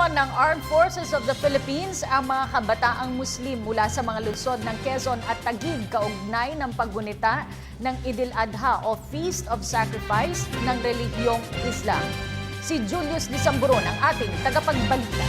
Ininspeksyon ng Armed Forces of the Philippines ang mga kabataang Muslim mula sa mga lungsod ng Quezon at Taguig kaugnay ng paggunita ng Idil Adha o Feast of Sacrifice ng relihiyong Islam. Si Julius Disamburon ang ating tagapagbalita.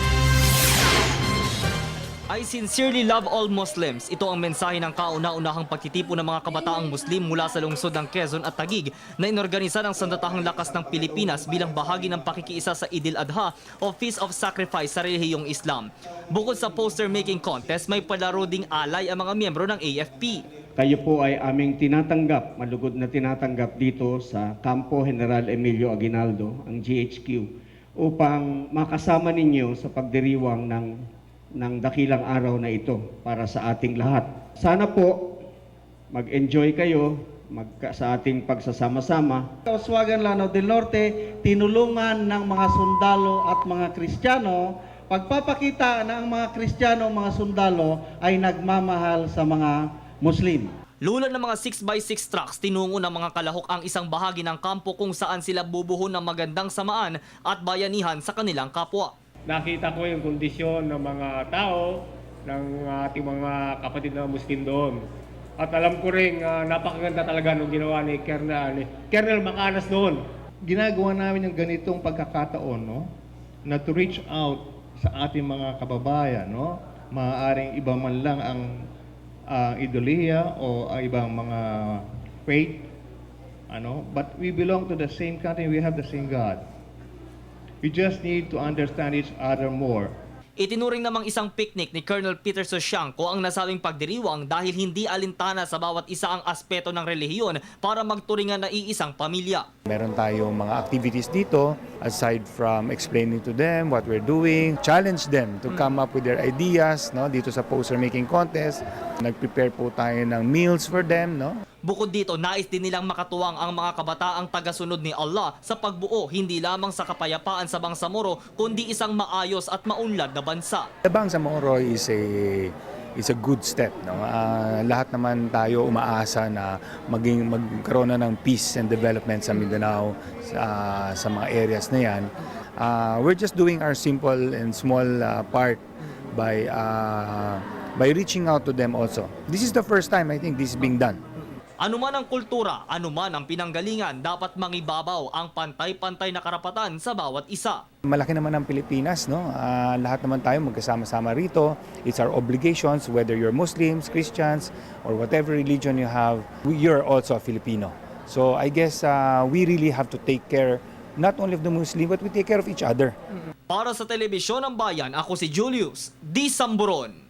I sincerely love all Muslims. Ito ang mensahe ng kauna-unahang pagtitipon ng mga kabataang Muslim mula sa lungsod ng Quezon at Taguig na inorganisa ng Sandatahang Lakas ng Pilipinas bilang bahagi ng pakikiisa sa Idil Adha o Feast of Sacrifice sa relihiyong Islam. Bukod sa poster-making contest, may palaro ding alay ang mga miyembro ng AFP. Kayo po ay aming tinatanggap, malugod na tinatanggap dito sa Campo General Emilio Aguinaldo, ang GHQ, upang makasama ninyo sa pagdiriwang ng dakilang araw na ito para sa ating lahat. Sana po mag-enjoy kayo sa ating pagsasama-sama. Kauswagan Lanao del Norte, tinulungan ng mga sundalo at mga Kristiyano, pagpapakita na ang mga Kristiyano, mga sundalo ay nagmamahal sa mga Muslim. Lula ng mga 6x6 trucks, tinungo ng mga kalahok ang isang bahagi ng kampo kung saan sila bubuhon ng magandang samaan at bayanihan sa kanilang kapwa. Nakita ko yung kondisyon ng mga tao, ng ating mga kapatid na Muslim doon. At alam ko rin, napakaganda talaga nung ginawa ni Colonel Macanas doon. Ginagawa namin yung ganitong pagkakataon, no? Na to reach out sa ating mga kababayan, no? Maaaring iba man lang ang idoliya o ibang mga faith, but we belong to the same country, we have the same God. We just need to understand each other more. Itinuring namang isang picnic ni Colonel Peter Sosiangco ang nasabing pagdiriwang dahil hindi alintana sa bawat isa ang aspeto ng relihiyon para magturingan na iisang pamilya. Meron tayong mga activities dito, aside from explaining to them what we're doing, challenge them to come up with their ideas, no, dito sa poster making contest. Nag-prepare po tayo ng meals for them, no. Bukod dito, nais din nilang makatuwang ang mga kabataang tagasunod ni Allah sa pagbuo hindi lamang sa kapayapaan sa Bangsamoro kundi isang maayos at maunlad na bansa. The Bangsamoro is a good step, no. Lahat naman tayo umaasa na magkaroon na ng peace and development sa Mindanao, sa mga areas na yan. We're just doing our simple and small part by reaching out to them also. This is the first time I think this is being done. Anuman ang kultura, anuman ang pinanggalingan, dapat mangibabaw ang pantay-pantay na karapatan sa bawat isa. Malaki naman ang Pilipinas, no? Lahat naman tayo magkasama-sama rito. It's our obligations, whether you're Muslims, Christians, or whatever religion you have, you're also a Filipino. So I guess we really have to take care not only of the Muslim, but we take care of each other. Para sa Telebisyon ng Bayan, ako si Julius Disamburon.